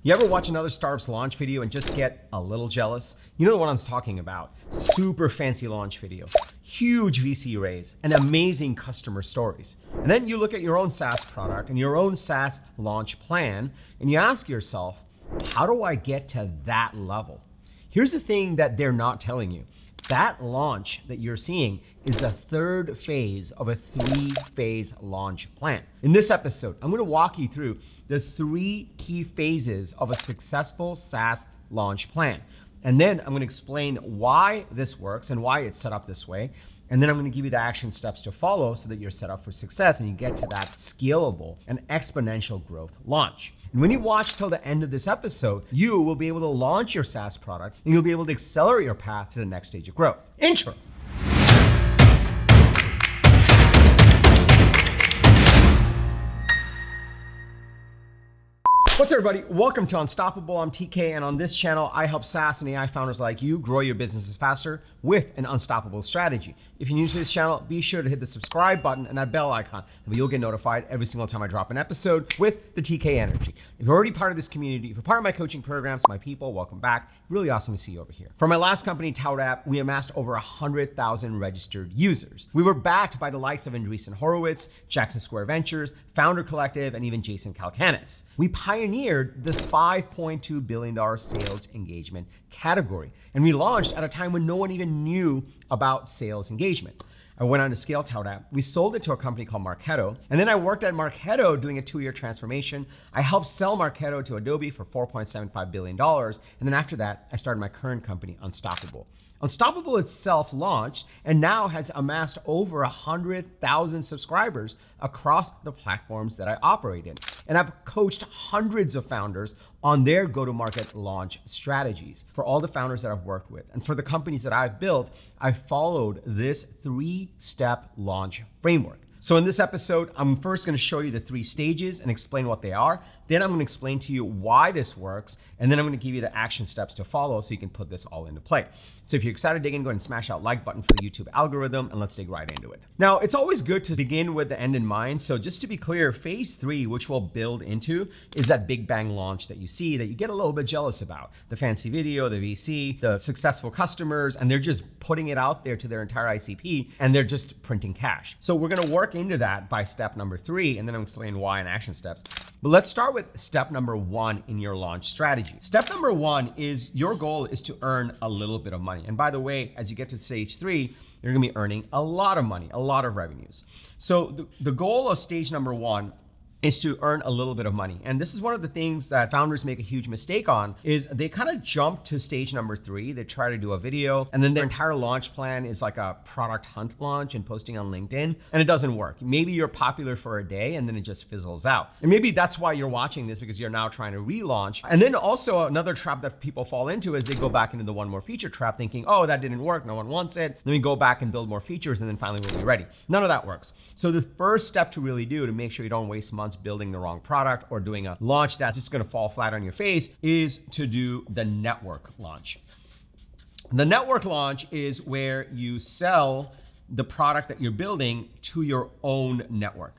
You ever watch another startup's launch video and just get a little jealous? You know what I'm talking about. Super fancy launch video, huge VC raise, and amazing customer stories. And then you look at your own SaaS product and your own SaaS launch plan, and you ask yourself, how do I get to that level? Here's the thing that they're not telling you. That launch that you're seeing is the third phase of a 3-phase launch plan. In this episode, I'm going to walk you through the 3 key phases of a successful SaaS launch plan. And then I'm going to explain why this works and why it's set up this way. And then I'm going to give you the action steps to follow so that you're set up for success and you get to that scalable and exponential growth launch. And when you watch till the end of this episode, you will be able to launch your SaaS product and you'll be able to accelerate your path to the next stage of growth. Intro. What's up, everybody? Welcome to Unstoppable. I'm TK, and on this channel, I help SaaS and AI founders like you grow your businesses faster with an unstoppable strategy. If you're new to this channel, be sure to hit the subscribe button and that bell icon, and you'll get notified every single time I drop an episode with the TK energy. If you're already part of this community, if you're part of my coaching programs, my people, welcome back. Really awesome to see you over here. For my last company, Kader, we amassed over 100,000 registered users. We were backed by the likes of Andreessen Horowitz, Jackson Square Ventures, Founder Collective, and even Jason Calacanis. We pioneered the $5.2 billion sales engagement category. And we launched at a time when no one even knew about sales engagement. I went on to scale Kader. We sold it to a company called Marketo. And then I worked at Marketo doing a 2-year transformation. I helped sell Marketo to Adobe for $4.75 billion. And then after that, I started my current company, Unstoppable. Unstoppable itself launched and now has amassed over 100,000 subscribers across the platforms that I operate in. And I've coached hundreds of founders on their go-to-market launch strategies. For all the founders that I've worked with and for the companies that I've built, I've followed this 3-step launch framework. So in this episode, I'm first going to show you the 3 stages and explain what they are. Then I'm going to explain to you why this works. And then I'm going to give you the action steps to follow so you can put this all into play. So if you're excited to dig in, go ahead and smash that like button for the YouTube algorithm, and let's dig right into it. Now, it's always good to begin with the end in mind. So just to be clear, phase 3, which we'll build into, is that big bang launch that you see that you get a little bit jealous about. The fancy video, the VC, the successful customers, and they're just putting it out there to their entire ICP, and they're just printing cash. So we're going to work into that by step number 3, and then I'll explain why and action steps. But let's start with step number 1 in your launch strategy. Step number 1 is your goal is to earn a little bit of money. And by the way, as you get to stage 3, you're gonna be earning a lot of money, a lot of revenues. So the goal of stage number 1 is to earn a little bit of money. And this is one of the things that founders make a huge mistake on, is they kind of jump to stage number 3. They try to do a video, and then their entire launch plan is like a product hunt launch and posting on LinkedIn, and it doesn't work. Maybe you're popular for a day and then it just fizzles out. And maybe that's why you're watching this, because you're now trying to relaunch. And then also another trap that people fall into is they go back into the one more feature trap thinking, oh, that didn't work, no one wants it. Let me go back and build more features and then finally we'll be ready. None of that works. So the first step to really do to make sure you don't waste months building the wrong product or doing a launch that's just going to fall flat on your face is to do the network launch. The network launch is where you sell the product that you're building to your own network.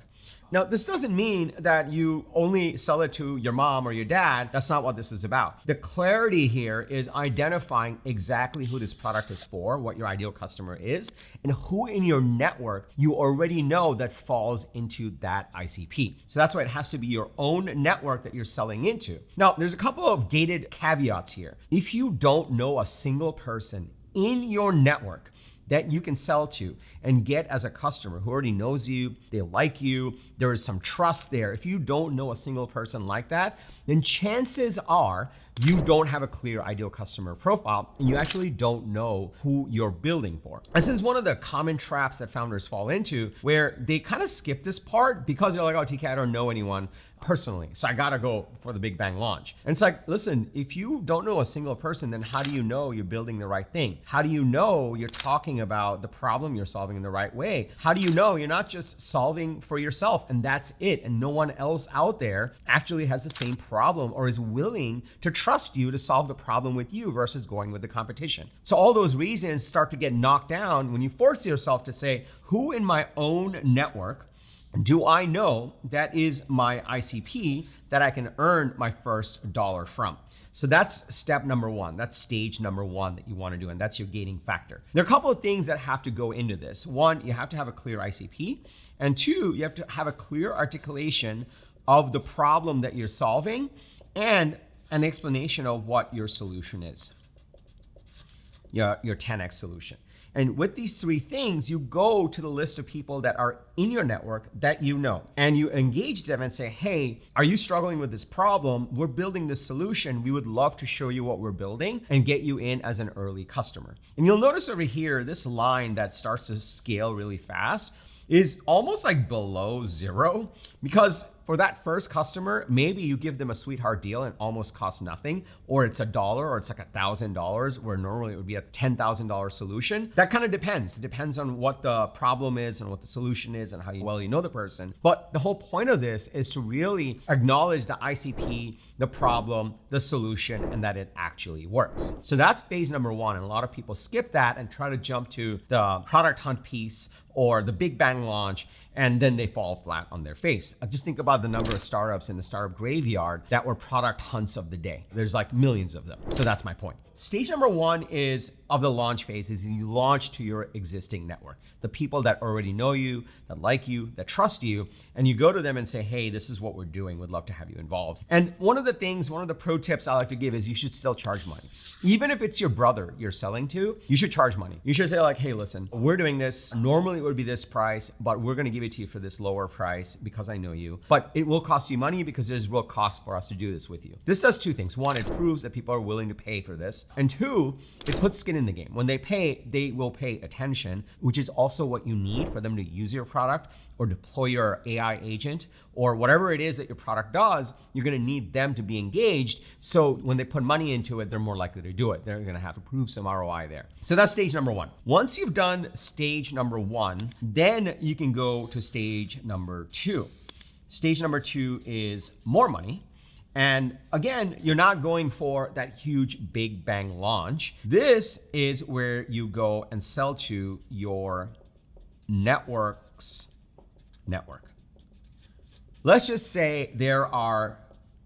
Now, this doesn't mean that you only sell it to your mom or your dad. That's not what this is about. The clarity here is identifying exactly who this product is for, what your ideal customer is, and who in your network you already know that falls into that ICP. So that's why it has to be your own network that you're selling into. Now, there's a couple of gated caveats here. If you don't know a single person in your network that you can sell to and get as a customer who already knows you, they like you, there is some trust there. If you don't know a single person like that, then chances are you don't have a clear ideal customer profile and you actually don't know who you're building for. This is one of the common traps that founders fall into, where they kind of skip this part because they're like, oh, TK, I don't know anyone personally, so I gotta go for the big bang launch. And it's like, listen, if you don't know a single person, then how do you know you're building the right thing? How do you know you're talking about the problem you're solving in the right way? How do you know you're not just solving for yourself and that's it, and no one else out there actually has the same problem or is willing to trust you to solve the problem with you versus going with the competition? So all those reasons start to get knocked down when you force yourself to say, who in my own network do I know that is my ICP that I can earn my first dollar from? So that's step number one. That's stage number one that you want to do, and that's your gating factor. There are a couple of things that have to go into this. One, you have to have a clear ICP, and two, you have to have a clear articulation of the problem that you're solving and an explanation of what your solution is, your 10x solution. And with these three things, you go to the list of people that are in your network that you know, and you engage them and say, hey, are you struggling with this problem? We're building this solution. We would love to show you what we're building and get you in as an early customer. And you'll notice over here, this line that starts to scale really fast is almost like below zero, because for that first customer, maybe you give them a sweetheart deal and almost costs nothing, or it's $1, or it's like $1,000, where normally it would be a $10,000 solution. That kind of depends. It depends on what the problem is and what the solution is and how well you know the person. But the whole point of this is to really acknowledge the ICP, the problem, the solution, and that it actually works. So that's phase number one. And a lot of people skip that and try to jump to the product hunt piece or the big bang launch, and then they fall flat on their face. Just think about the number of startups in the startup graveyard that were product hunts of the day. There's like millions of them. So that's my point. Stage number one of the launch phase is you launch to your existing network, the people that already know you, that like you, that trust you, and you go to them and say, hey, this is what we're doing. We'd love to have you involved. And one of the pro tips I like to give is you should still charge money. Even if it's your brother you're selling to, you should charge money. You should say like, hey, listen, we're doing this. Normally it would be this price, but we're gonna give it to you for this lower price because I know you. But it will cost you money because there's real cost for us to do this with you. This does two things. One, it proves that people are willing to pay for this. And two, it puts skin in the game. When they pay, they will pay attention, which is also what you need for them to use your product or deploy your AI agent or whatever it is that your product does. You're gonna need them to be engaged. So when they put money into it, they're more likely to do it. They're gonna have to prove some ROI there. So that's stage number one. Once you've done stage number one, then you can go to stage number two. Stage number two is more money. And again, you're not going for that huge big bang launch. This is where you go and sell to your network's network. Let's just say there are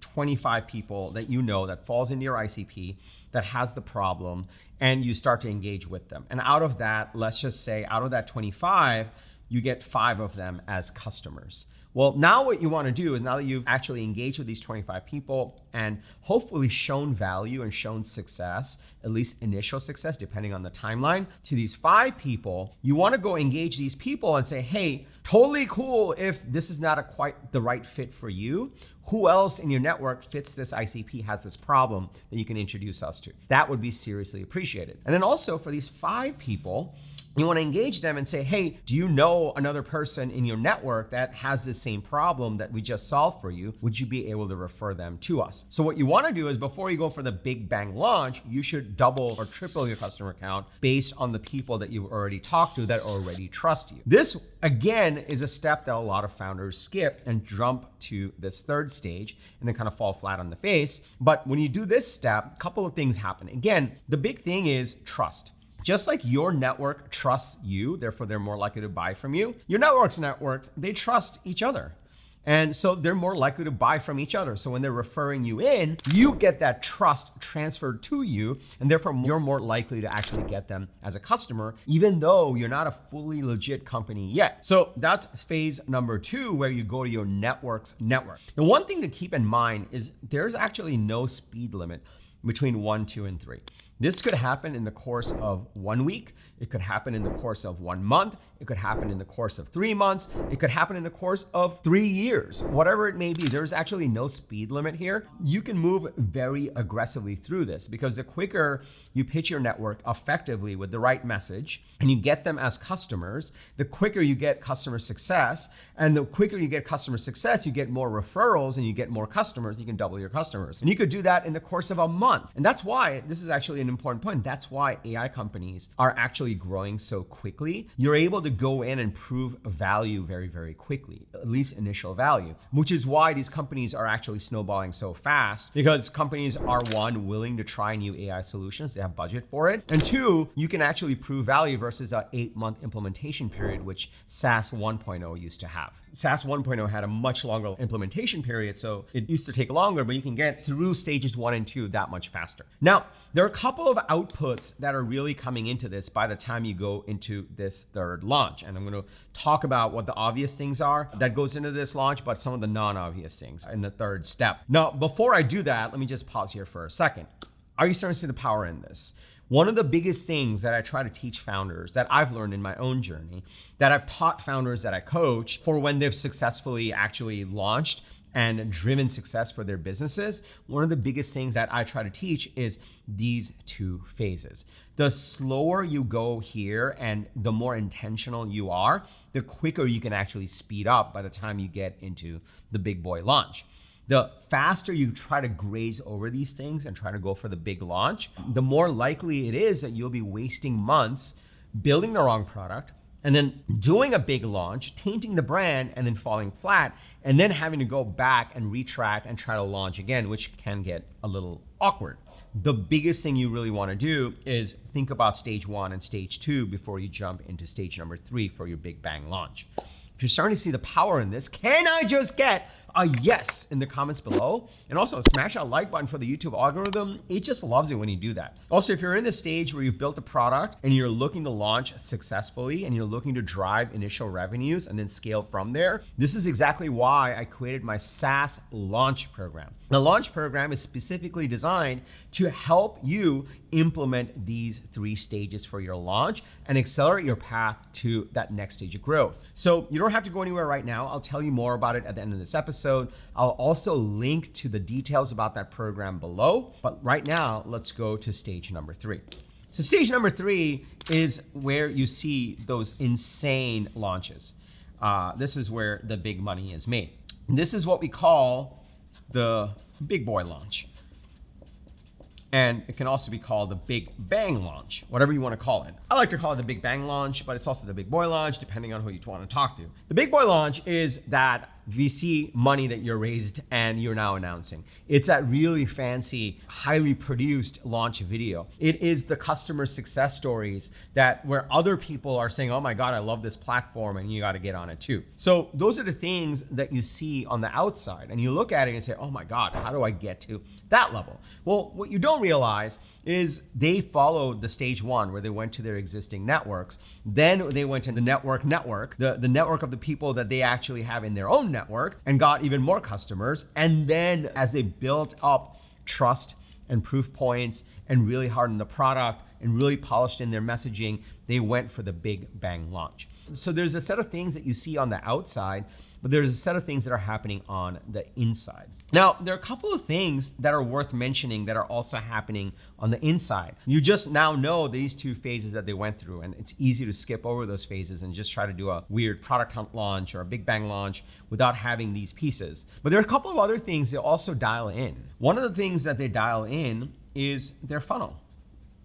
25 people that you know that falls into your ICP that has the problem, and you start to engage with them. And out of that, let's just say out of that 25, you get 5 of them as customers. Well, now what you want to do is, now that you've actually engaged with these 25 people and hopefully shown value and shown success, at least initial success, depending on the timeline, to these 5 people, you want to go engage these people and say, hey, totally cool if this is not quite the right fit for you. Who else in your network fits this ICP, has this problem that you can introduce us to? That would be seriously appreciated. And then also for these 5 people, you want to engage them and say, hey, do you know another person in your network that has the same problem that we just solved for you? Would you be able to refer them to us? So what you want to do is, before you go for the big bang launch, you should double or triple your customer count based on the people that you've already talked to that already trust you. This, again, is a step that a lot of founders skip and jump to this third stage and then kind of fall flat on the face. But when you do this step, a couple of things happen. Again, the big thing is trust. Just like your network trusts you, therefore they're more likely to buy from you, your networks, they trust each other. And so they're more likely to buy from each other. So when they're referring you in, you get that trust transferred to you, and therefore you're more likely to actually get them as a customer, even though you're not a fully legit company yet. So that's phase number 2, where you go to your network's network. Now, one thing to keep in mind is there's actually no speed limit between 1, 2, and 3. This could happen in the course of 1 week. It could happen in the course of 1 month. It could happen in the course of 3 months. It could happen in the course of 3 years. Whatever it may be, there's actually no speed limit here. You can move very aggressively through this, because the quicker you pitch your network effectively with the right message and you get them as customers, the quicker you get customer success. And the quicker you get customer success, you get more referrals and you get more customers. You can double your customers. And you could do that in the course of a month. month. And that's why, this is actually an important point, that's why AI companies are actually growing so quickly. You're able to go in and prove value very, very quickly, at least initial value, which is why these companies are actually snowballing so fast, because companies are, one, willing to try new AI solutions, they have budget for it, and two, you can actually prove value versus an 8-month implementation period, which SaaS 1.0 used to have. SaaS 1.0 had a much longer implementation period, so it used to take longer, but you can get through stages 1 and 2 that much faster. Now, there are a couple of outputs that are really coming into this by the time you go into this third launch. And I'm going to talk about what the obvious things are that goes into this launch, but some of the non-obvious things in the third step. Now, before I do that, let me just pause here for a second. Are you starting to see the power in this? One of the biggest things that I try to teach founders that I've learned in my own journey, that I've taught founders that I coach for when they've successfully actually launched and driven success for their businesses, one of the biggest things that I try to teach is these 2 phases. The slower you go here and the more intentional you are, the quicker you can actually speed up by the time you get into the big boy launch. The faster you try to graze over these things and try to go for the big launch, the more likely it is that you'll be wasting months building the wrong product and then doing a big launch, tainting the brand, and then falling flat, and then having to go back and retract and try to launch again, which can get a little awkward. The biggest thing you really want to do is think about stage 1 and stage 2 before you jump into stage number 3 for your big bang launch. If you're starting to see the power in this, can I just get a yes in the comments below? And also smash that like button for the YouTube algorithm. It just loves it when you do that. Also, if you're in the stage where you've built a product and you're looking to launch successfully and you're looking to drive initial revenues and then scale from there, this is exactly why I created my SaaS Launch Program. The Launch Program is specifically designed to help you implement these 3 stages for your launch and accelerate your path to that next stage of growth. So you don't have to go anywhere right now. I'll tell you more about it at the end of this episode. I'll also link to the details about that program below. But right now, let's go to stage number 3. So stage number 3 is where you see those insane launches. This is where the big money is made. And this is what we call the big boy launch. And it can also be called the big bang launch, whatever you want to call it. I like to call it the big bang launch, but it's also the big boy launch, depending on who you want to talk to. The big boy launch is that VC money that you're raised and you're now announcing. It's that really fancy, highly produced launch video. It is the customer success stories that where other people are saying, oh my God, I love this platform and you got to get on it too. So those are the things that you see on the outside and you look at it and say, oh my God, how do I get to that level? Well, what you don't realize is they followed the stage 1 where they went to their existing networks. Then they went to the network, the network of the people that they actually have in their own network and got even more customers. And then as they built up trust and proof points and really hardened the product and really polished in their messaging, they went for the big bang launch. So there's a set of things that you see on the outside, but there's a set of things that are happening on the inside. Now, there are a couple of things that are worth mentioning that are also happening on the inside. You just now know these 2 phases that they went through, and it's easy to skip over those phases and just try to do a weird product hunt launch or a big bang launch without having these pieces. But there are a couple of other things they also dial in. One of the things that they dial in is their funnel.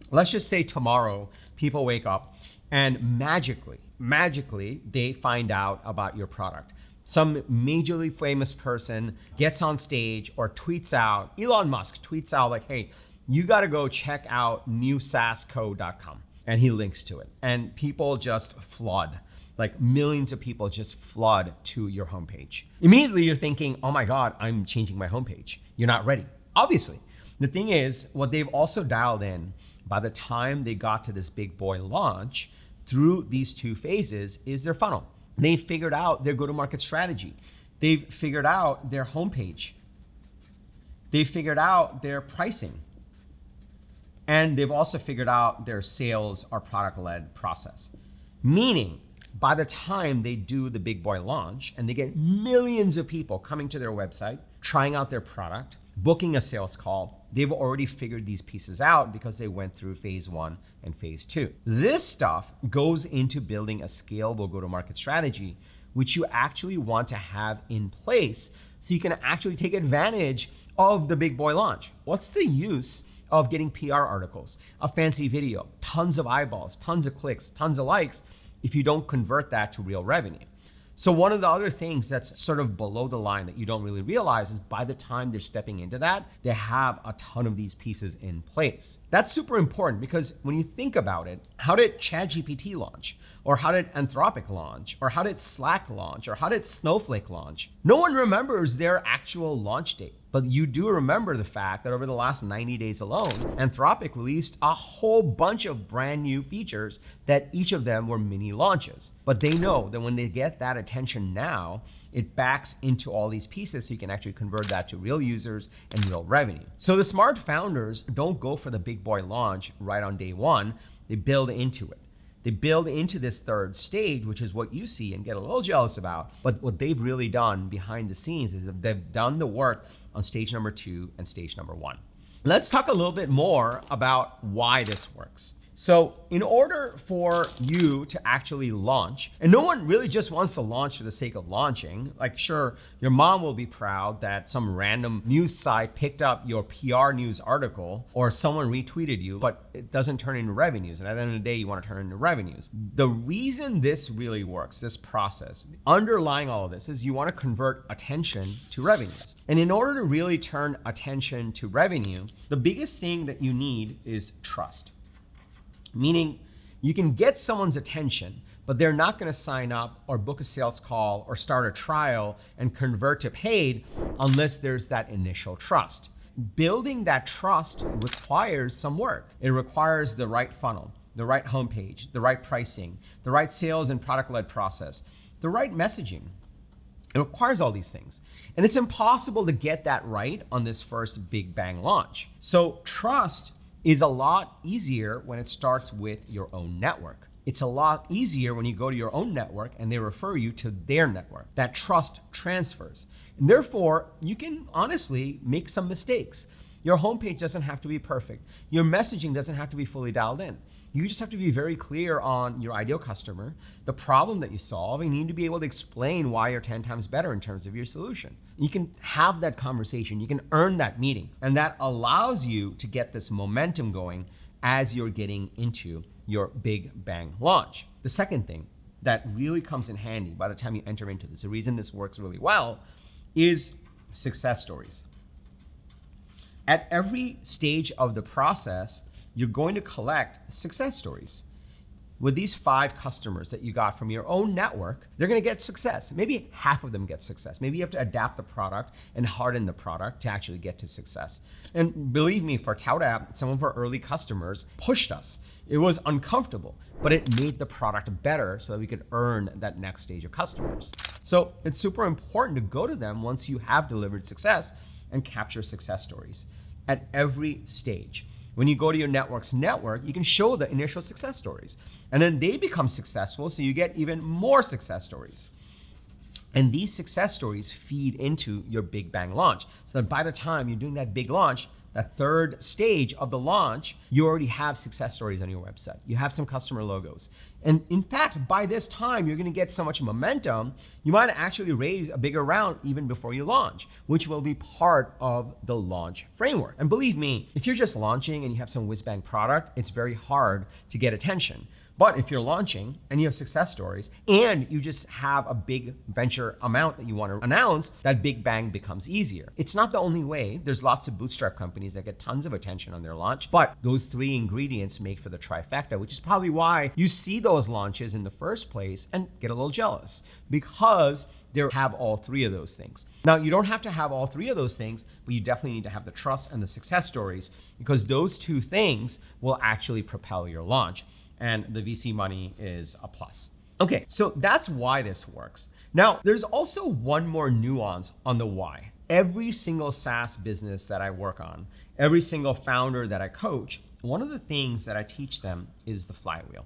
Let's just say tomorrow people wake up and magically they find out about your product. Some majorly famous person gets on stage or tweets out, Elon Musk tweets out like, hey, you got to go check out newsaasco.com. And he links to it. And people just flood, like millions of people just flood to your homepage. Immediately you're thinking, oh my God, I'm changing my homepage. You're not ready. Obviously, the thing is, what they've also dialed in by the time they got to this big boy launch through these 2 phases is their funnel. They figured out their go-to-market strategy. They've figured out their homepage. They figured out their pricing. And they've also figured out their sales or product-led process. Meaning, by the time they do the big boy launch and they get millions of people coming to their website, trying out their product, booking a sales call, they've already figured these pieces out because they went through phase 1 and phase 2. This stuff goes into building a scalable go-to-market strategy, which you actually want to have in place so you can actually take advantage of the big boy launch. What's the use of getting PR articles, a fancy video, tons of eyeballs, tons of clicks, tons of likes, if you don't convert that to real revenue. So one of the other things that's sort of below the line that you don't really realize is by the time they're stepping into that, they have a ton of these pieces in place. That's super important because when you think about it, how did ChatGPT launch? Or how did Anthropic launch? Or how did Slack launch? Or how did Snowflake launch? No one remembers their actual launch date. But you do remember the fact that over the last 90 days alone, Anthropic released a whole bunch of brand new features that each of them were mini launches. But they know that when they get that attention now, it backs into all these pieces so you can actually convert that to real users and real revenue. So the smart founders don't go for the big boy launch right on day one, they build into it. They build into this third stage, which is what you see and get a little jealous about. But what they've really done behind the scenes is that they've done the work on stage number 2 and stage number 1. Let's talk a little bit more about why this works. So in order for you to actually launch, and no one really just wants to launch for the sake of launching, like sure, your mom will be proud that some random news site picked up your PR news article or someone retweeted you, but it doesn't turn into revenues. And at the end of the day, you want to turn it into revenues. The reason this really works, this process, underlying all of this is you want to convert attention to revenues. And in order to really turn attention to revenue, the biggest thing that you need is trust. Meaning you can get someone's attention, but they're not going to sign up or book a sales call or start a trial and convert to paid unless there's that initial trust. Building that trust requires some work. It requires the right funnel, the right homepage, the right pricing, the right sales and product-led process, the right messaging. It requires all these things. And it's impossible to get that right on this first big bang launch. So trust is a lot easier when it starts with your own network. It's a lot easier when you go to your own network and they refer you to their network. That trust transfers. And therefore, you can honestly make some mistakes. Your homepage doesn't have to be perfect. Your messaging doesn't have to be fully dialed in. You just have to be very clear on your ideal customer, the problem that you solve, and you need to be able to explain why you're 10 times better in terms of your solution. You can have that conversation, you can earn that meeting, and that allows you to get this momentum going as you're getting into your big bang launch. The second thing that really comes in handy by the time you enter into this, the reason this works really well, is success stories. At every stage of the process, you're going to collect success stories. With these 5 customers that you got from your own network, they're going to get success. Maybe half of them get success. Maybe you have to adapt the product and harden the product to actually get to success. And believe me, for ToutApp, some of our early customers pushed us. It was uncomfortable, but it made the product better so that we could earn that next stage of customers. So it's super important to go to them once you have delivered success and capture success stories at every stage. When you go to your network's network, you can show the initial success stories. And then they become successful, so you get even more success stories. And these success stories feed into your big bang launch. So that by the time you're doing that big launch, that third stage of the launch, you already have success stories on your website. You have some customer logos. And in fact, by this time, you're gonna get so much momentum, you might actually raise a bigger round even before you launch, which will be part of the launch framework. And believe me, if you're just launching and you have some whiz-bang product, it's very hard to get attention. But if you're launching and you have success stories and you just have a big venture amount that you want to announce, that big bang becomes easier. It's not the only way. There's lots of bootstrap companies that get tons of attention on their launch, but those 3 ingredients make for the trifecta, which is probably why you see those launches in the first place and get a little jealous, because they have all 3 of those things. Now, you don't have to have all 3 of those things, but you definitely need to have the trust and the success stories, because those 2 things will actually propel your launch. And the VC money is a plus. Okay, so that's why this works. Now, there's also one more nuance on the why. Every single SaaS business that I work on, every single founder that I coach, one of the things that I teach them is the flywheel.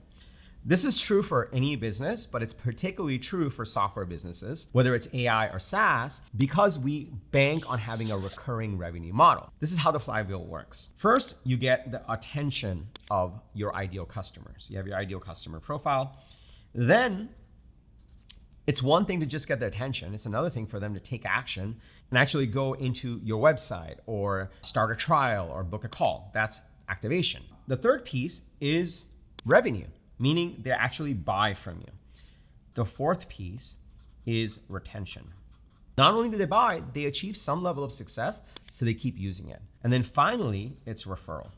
This is true for any business, but it's particularly true for software businesses, whether it's AI or SaaS, because we bank on having a recurring revenue model. This is how the flywheel works. First, you get the attention of your ideal customers. You have your ideal customer profile. Then It's one thing to just get their attention. It's another thing for them to take action and actually go into your website or start a trial or book a call. That's activation. The third piece is revenue, meaning they actually buy from you. The fourth piece is retention. Not only do they buy, they achieve some level of success, so they keep using it. And then finally, it's referral.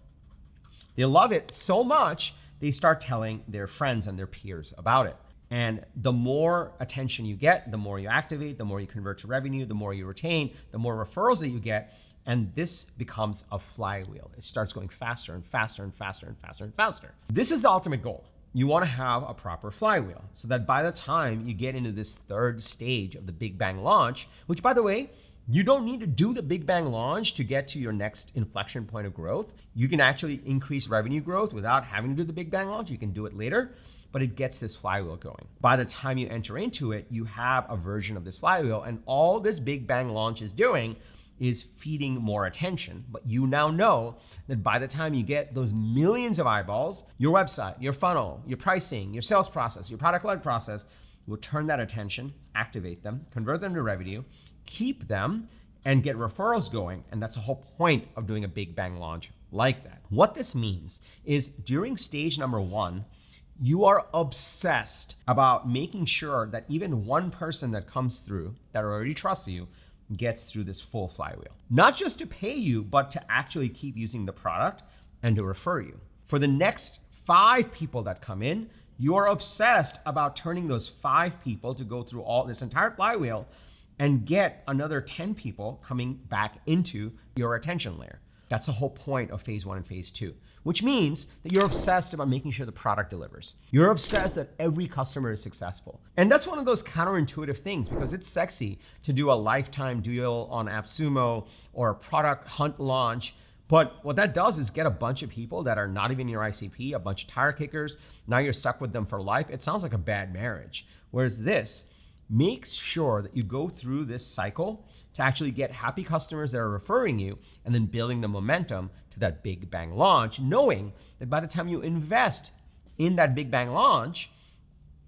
They love it so much, they start telling their friends and their peers about it. And the more attention you get, the more you activate, the more you convert to revenue, the more you retain, the more referrals that you get. And this becomes a flywheel. It starts going faster and faster and faster and faster and faster. This is the ultimate goal. You want to have a proper flywheel so that by the time you get into this third stage of the Big Bang launch, which by the way, you don't need to do the Big Bang launch to get to your next inflection point of growth. You can actually increase revenue growth without having to do the Big Bang launch. You can do it later, but it gets this flywheel going. By the time you enter into it, you have a version of this flywheel, and all this Big Bang launch is doing is feeding more attention. But you now know that by the time you get those millions of eyeballs, your website, your funnel, your pricing, your sales process, your product-led process will turn that attention, activate them, convert them to revenue, keep them, and get referrals going. And that's the whole point of doing a Big Bang launch like that. What this means is during stage number 1, you are obsessed about making sure that even one person that comes through that already trusts you gets through this full flywheel. Not just to pay you, but to actually keep using the product and to refer you. For the next 5 people that come in, you are obsessed about turning those 5 people to go through all this entire flywheel and get another 10 people coming back into your attention layer. That's the whole point of phase 1 and phase 2, which means that you're obsessed about making sure the product delivers. You're obsessed that every customer is successful. And that's one of those counterintuitive things because it's sexy to do a lifetime deal on AppSumo or a product hunt launch. But what that does is get a bunch of people that are not even your ICP, a bunch of tire kickers. Now you're stuck with them for life. It sounds like a bad marriage. Whereas this makes sure that you go through this cycle to actually get happy customers that are referring you and then building the momentum to that Big Bang launch, knowing that by the time you invest in that Big Bang launch,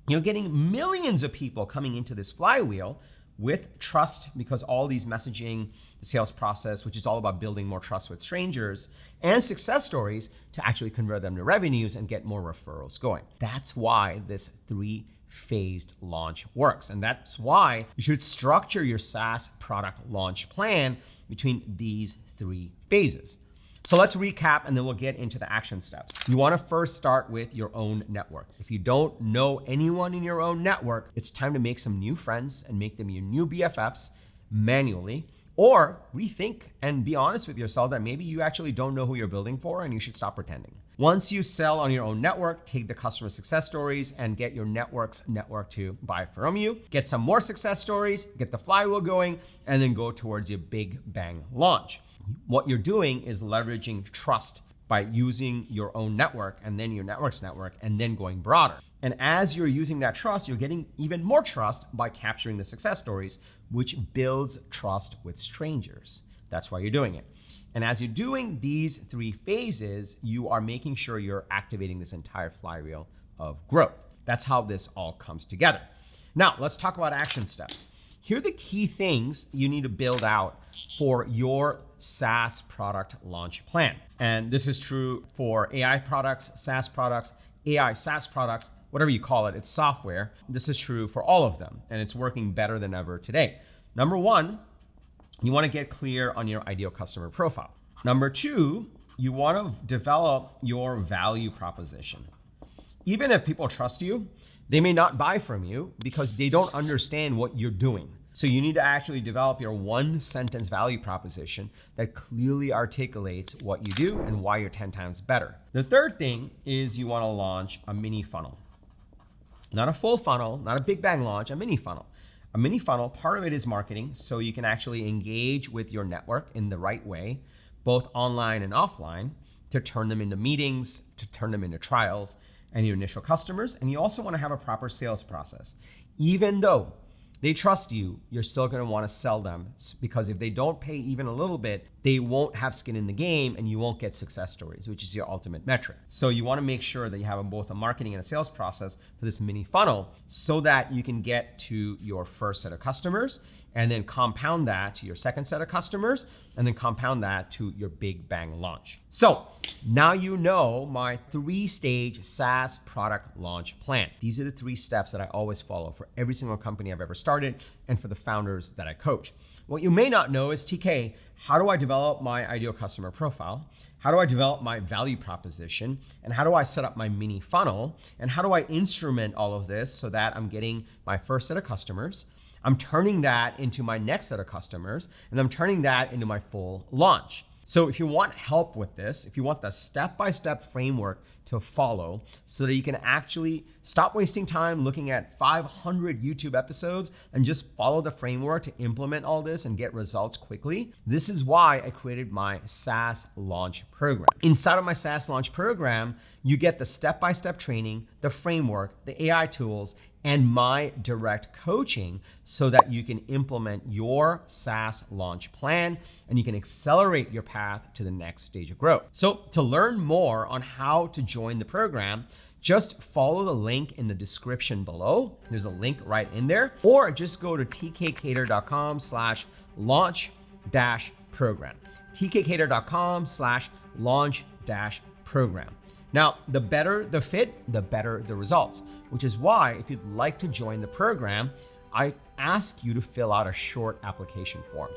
you're getting millions of people coming into this flywheel with trust because all these messaging, the sales process, which is all about building more trust with strangers, and success stories to actually convert them to revenues and get more referrals going. That's why this 3-phased launch works. And that's why you should structure your SaaS product launch plan between these 3 phases. So let's recap and then we'll get into the action steps. You want to first start with your own network. If you don't know anyone in your own network, it's time to make some new friends and make them your new BFFs manually, or rethink and be honest with yourself that maybe you actually don't know who you're building for and you should stop pretending. Once you sell on your own network, take the customer success stories and get your network's network to buy from you. Get some more success stories, get the flywheel going, and then go towards your Big Bang launch. What you're doing is leveraging trust by using your own network and then your network's network and then going broader. And as you're using that trust, you're getting even more trust by capturing the success stories, which builds trust with strangers. That's why you're doing it. And as you're doing these 3 phases, you are making sure you're activating this entire flywheel of growth. That's how this all comes together. Now, let's talk about action steps. Here are the key things you need to build out for your SaaS product launch plan. And this is true for AI products, SaaS products, AI SaaS products, whatever you call it, it's software. This is true for all of them, and it's working better than ever today. Number 1, you want to get clear on your ideal customer profile. Number 2, you want to develop your value proposition. Even if people trust you, they may not buy from you because they don't understand what you're doing. So you need to actually develop your 1-sentence value proposition that clearly articulates what you do and why you're 10 times better. The third thing is you want to launch a mini funnel. Not a full funnel, not a Big Bang launch, a mini funnel. A mini funnel, part of it is marketing, so you can actually engage with your network in the right way, both online and offline, to turn them into meetings, to turn them into trials and your initial customers. And you also want to have a proper sales process. Even though they trust you, you're still going to want to sell them because if they don't pay even a little bit, they won't have skin in the game and you won't get success stories, which is your ultimate metric. So you want to make sure that you have both a marketing and a sales process for this mini funnel so that you can get to your first set of customers and then compound that to your second set of customers, and then compound that to your big bang launch. So now you know my 3-stage SaaS product launch plan. These are the 3 steps that I always follow for every single company I've ever started and for the founders that I coach. What you may not know is, TK, how do I develop my ideal customer profile? How do I develop my value proposition? And how do I set up my mini funnel? And how do I instrument all of this so that I'm getting my first set of customers, I'm turning that into my next set of customers, and I'm turning that into my full launch? So if you want help with this, if you want the step-by-step framework to follow so that you can actually stop wasting time looking at 500 YouTube episodes and just follow the framework to implement all this and get results quickly, this is why I created my SaaS Launch Program. Inside of my SaaS Launch Program, you get the step-by-step training, the framework, the AI tools, and my direct coaching so that you can implement your SaaS launch plan and you can accelerate your path to the next stage of growth. So to learn more on how to join the program, just follow the link in the description below. There's a link right in there, or just go to tkkader.com/launch-program. tkkader.com/launch-program. Now, the better the fit, the better the results, which is why if you'd like to join the program, I ask you to fill out a short application form.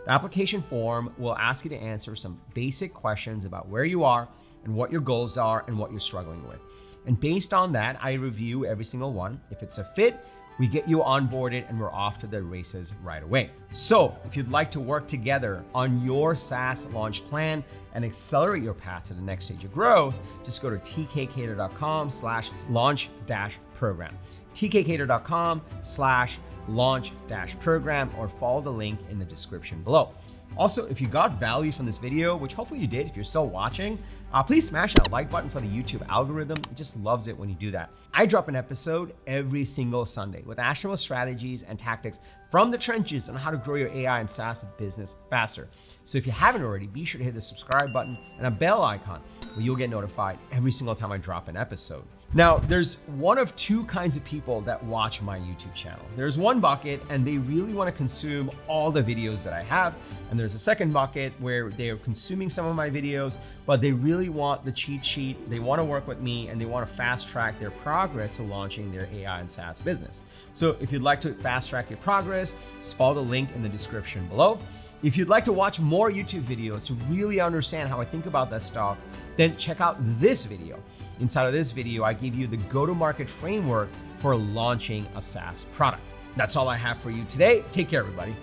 The application form will ask you to answer some basic questions about where you are and what your goals are and what you're struggling with. And based on that, I review every single one. If it's a fit, we get you onboarded and we're off to the races right away. So if you'd like to work together on your SaaS launch plan and accelerate your path to the next stage of growth, just go to tkkader.com/launch-program. tkkader.com/launch-program, or follow the link in the description below. Also, if you got value from this video, which hopefully you did if you're still watching, please smash that like button for the YouTube algorithm. It just loves it when you do that. I drop an episode every single Sunday with actionable strategies and tactics from the trenches on how to grow your AI and SaaS business faster. So if you haven't already, be sure to hit the subscribe button and a bell icon where you'll get notified every single time I drop an episode. Now, there's one of 2 kinds of people that watch my YouTube channel. There's one bucket and they really want to consume all the videos that I have. And there's a second bucket where they are consuming some of my videos, but they really want the cheat sheet. They want to work with me and they want to fast track their progress to launching their AI and SaaS business. So if you'd like to fast track your progress, just follow the link in the description below. If you'd like to watch more YouTube videos to really understand how I think about that stuff, then check out this video. Inside of this video, I give you the go-to-market framework for launching a SaaS product. That's all I have for you today. Take care, everybody.